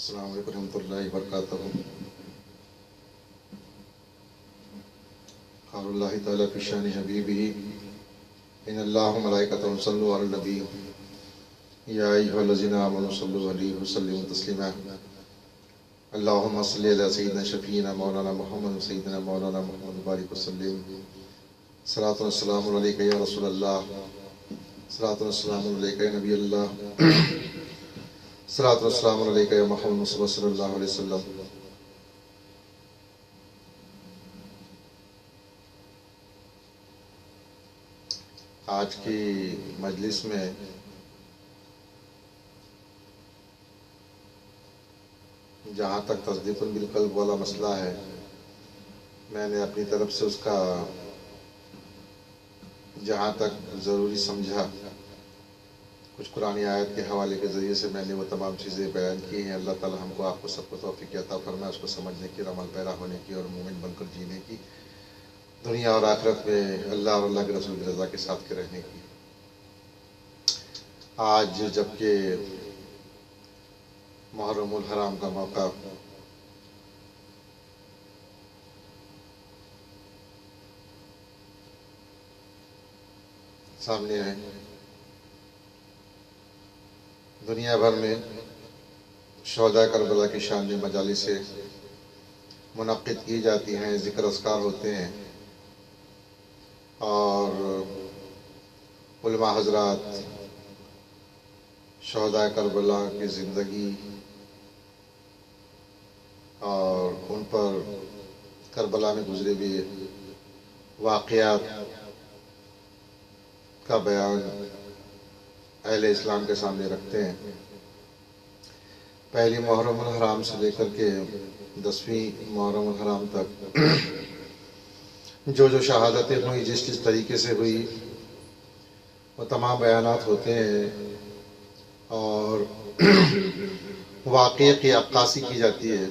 السلام علیکم ورحمۃ اللہ وبرکاتہ۔ قال اللہ تعالیٰ فی شان حبیبہ ان اللہ ملائکۃ یصلون علی النبی یا ایھا الذین آمنوا صلوا علیہ وسلموا تسلیما۔ اللہم صلی علی سیدنا شفیعنا مولانا محمد سیدنا مولانا محمد بارک وسلم۔ صلاۃ و السلام علیک یا رسول اللہ، صلاۃ و السلام علیک یا نبی اللہ، صلاۃ و السلام علیک یا محمد مصطفیٰ صلی اللہ علیہ وسلم۔ آج کی مجلس میں جہاں تک تصدیق بالقلب والا مسئلہ ہے، میں نے اپنی طرف سے اس کا جہاں تک ضروری سمجھا کچھ قرآن آیت کے حوالے کے ذریعے سے میں نے وہ تمام چیزیں بیان کی ہیں۔ اللہ تعالی ہم کو آپ کو سب کو توفیق عطا فرمائے اس کو سمجھنے کی اور عمل پیرا ہونے کی اور مومن بن کر جینے کی، دنیا اور آخرت میں اللہ اور اللہ کے رسول کی رضا کے ساتھ کے رہنے کی۔ آج جبکہ محرم الحرام کا موقع سامنے ہے، دنیا بھر میں شہداء کربلا کی شان میں مجالس سے منعقد کی جاتی ہیں، ذکر اذکار ہوتے ہیں اور علماء حضرات شہداء کربلا کی زندگی اور ان پر کربلا میں گزرے ہوئے واقعات کا بیان اہل اسلام کے سامنے رکھتے ہیں۔ پہلی محرم الحرام سے لے کر کے 10ویں محرم الحرام تک جو شہادتیں ہوئی، جس طریقے سے ہوئی، وہ تمام بیانات ہوتے ہیں اور واقعے کی عکاسی کی جاتی ہے۔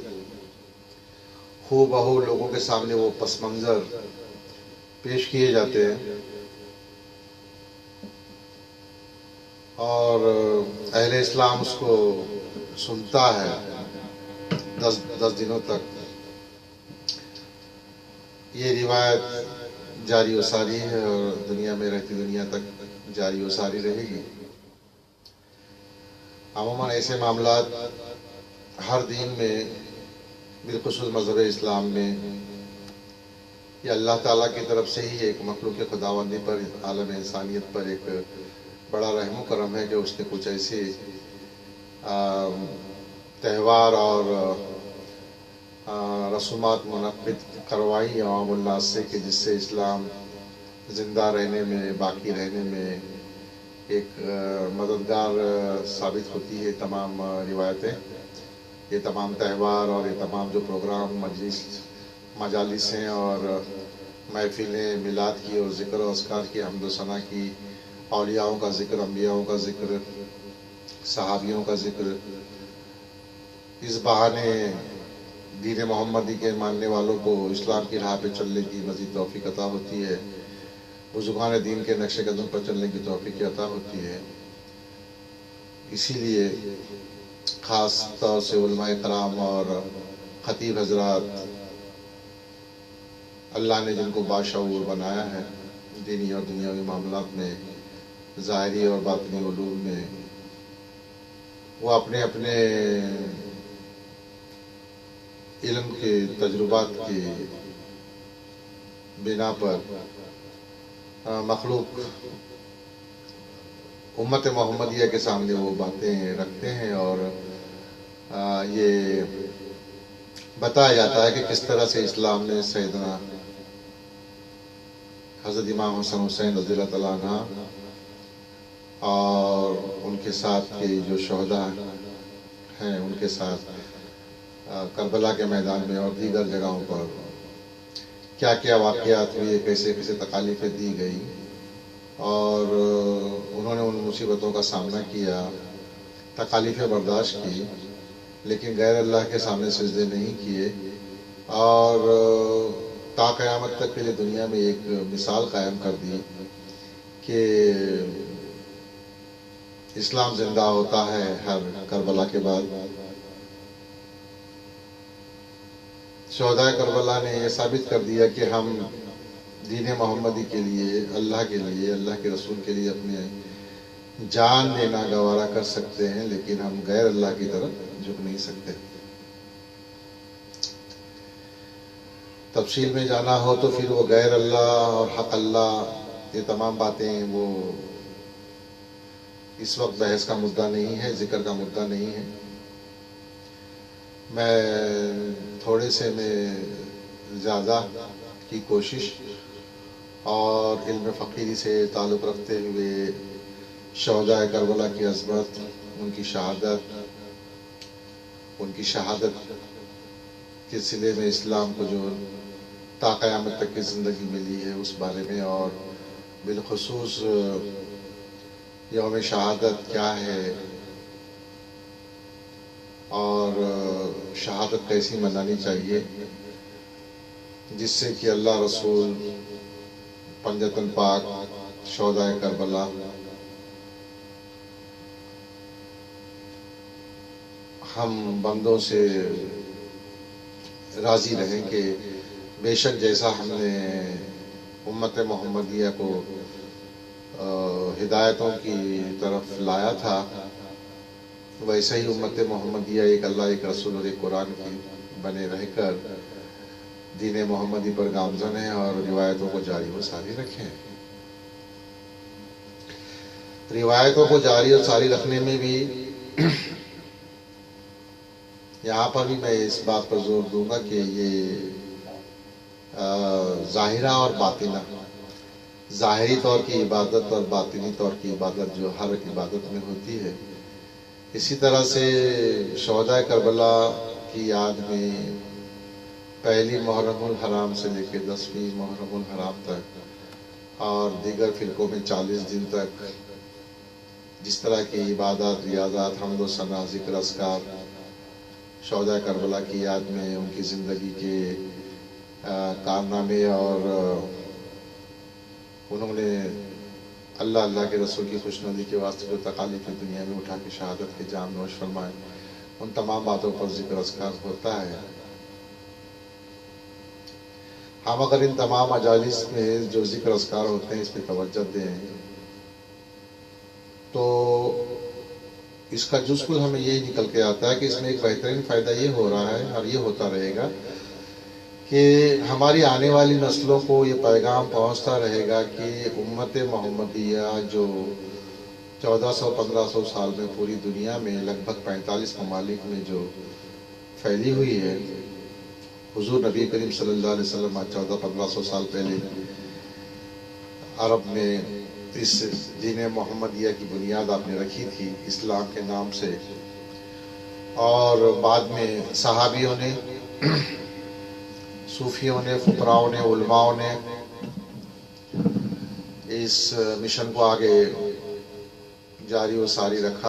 ہو بہو لوگوں کے سامنے وہ پس منظر پیش کیے جاتے ہیں اور اہل اسلام اس کو سنتا ہے 10 دنوں تک۔ یہ روایت جاری و ساری ہے اور دنیا میں رہتی دنیا تک جاری و ساری رہے گی۔ عموماً ایسے معاملات ہر دین میں، بالخصوص مذہب اسلام میں، یہ اللہ تعالیٰ کی طرف سے ہی ایک مخلوق خداوندی پر، عالم انسانیت پر ایک بڑا رحم و کرم ہے کہ اس نے کچھ ایسے تہوار اور رسومات منعقد کروائی عوام الناس سے کہ جس سے اسلام زندہ رہنے میں، باقی رہنے میں ایک مددگار ثابت ہوتی ہے۔ تمام روایتیں، یہ تمام تہوار اور یہ تمام جو پروگرام مجالس ہیں اور محفلیں میلاد کی اور ذکر و اذکار کی، حمد و ثنا کی، اولیاءوں کا ذکر، انبیاءوں کا ذکر، صحابیوں کا ذکر، اس بہانے دین محمدی کے ماننے والوں کو اسلام کی راہ پہ چلنے کی مزید توفیق عطا ہوتی ہے، بزرگان دین کے نقش قدم پر چلنے کی توفیق عطا ہوتی ہے۔ اسی لیے خاص طور سے علماء کرام اور خطیب حضرات، اللہ نے جن کو باشعور بنایا ہے دینی اور دنیاوی معاملات میں، ظاہری اور باطنی علوم میں، وہ اپنے اپنے علم کے تجربات کی بنا پر مخلوق امت محمدیہ کے سامنے وہ باتیں رکھتے ہیں اور یہ بتایا جاتا ہے کہ کس طرح سے اسلام نے سیدنا حضرت امام حسن حسین رضی اللہ تعالیٰ عنہ اور ان کے ساتھ کے جو شہداء ہیں ان کے ساتھ کربلا کے میدان میں اور دیگر جگہوں پر کیا کیا واقعات ہوئے، کیسے کیسے تکالیفیں دی گئی اور انہوں نے ان مصیبتوں کا سامنا کیا، تکالیفیں برداشت کی، لیکن غیر اللہ کے سامنے سجدے نہیں کیے اور تا قیامت تک کے لیے دنیا میں ایک مثال قائم کر دی کہ اسلام زندہ ہوتا ہے ہر کربلا کے بعد، شہدائے کربلا نے یہ ثابت کر دیا کہ ہم دین محمدی کے لیے، اللہ کے لیے، اللہ کے رسول کے لیے اپنے جان دینا گوارا کر سکتے ہیں، لیکن ہم غیر اللہ کی طرف جھک نہیں سکتے۔ تفصیل میں جانا ہو تو پھر وہ غیر اللہ اور حق اللہ، یہ تمام باتیں وہ اس وقت بحث کا مدعا نہیں ہے، ذکر کا مدعا نہیں ہے۔ میں تھوڑے سے میں زیادہ کی کوشش اور علم فقیری سے تعلق رکھتے ہوئے شہدائے کربلا کی عظمت، ان کی شہادت کے صلے میں اسلام کو جو تا قیامت تک کی زندگی ملی ہے اس بارے میں، اور بالخصوص یوم شہادت کیا ہے اور شہادت کیسی منانی چاہیے، جس سے کہ اللہ رسول پنجتن پاک شہدائے کربلا ہم بندوں سے راضی رہیں کہ بے شک جیسا ہم نے امت محمدیہ کو ہدایتوں کی طرف لایا تھا، ویسے ہی امت محمدیہ ایک اللہ، ایک رسول اور ایک قرآن کی بنے رہ کر دین محمدی پر گامزن ہے اور روایتوں کو جاری و ساری رکھیں۔ روایتوں کو جاری اور ساری رکھنے میں بھی یہاں پر بھی میں اس بات پر زور دوں گا کہ یہ ظاہرہ اور باطنہ، ظاہری طور کی عبادت اور باطنی طور کی عبادت جو ہر عبادت میں ہوتی ہے، اسی طرح سے شہدائے کربلا کی یاد میں پہلی محرم الحرام سے لے کے 10ویں محرم الحرام تک اور دیگر فرقوں میں 40 دن تک جس طرح کی عبادات، ریاضات، حمد و ثنا، ذکر، اذکار شہدائے کربلا کی یاد میں، ان کی زندگی کے کارنامے اور انہوں نے اللہ کے رسول کی خوشنودی کے واسطے جو تکالیف دنیا میں اٹھا کے شہادت کے جام نوش فرمائے، ان تمام باتوں پر ذکر اذکار ہوتا ہے۔ ہم اگر ان تمام مجالس میں جو ذکر اذکار ہوتے ہیں اس پہ توجہ دیں تو اس کا جز کل ہمیں یہی نکل کے آتا ہے کہ اس میں ایک بہترین فائدہ یہ ہو رہا ہے اور یہ ہوتا رہے گا کہ ہماری آنے والی نسلوں کو یہ پیغام پہنچتا رہے گا کہ امت محمدیہ جو 1400-1500 سال میں پوری دنیا میں لگ بھگ 45 ممالک میں جو پھیلی ہوئی ہے، حضور نبی کریم صلی اللہ علیہ وسلم 1400-1500 سال پہلے عرب میں اس دین محمدیہ کی بنیاد آپ نے رکھی تھی اسلام کے نام سے، اور بعد میں صحابیوں نے، صوفیوں نے، فقراؤں نے، علماؤں نے اس مشن کو آگے جاری و ساری رکھا۔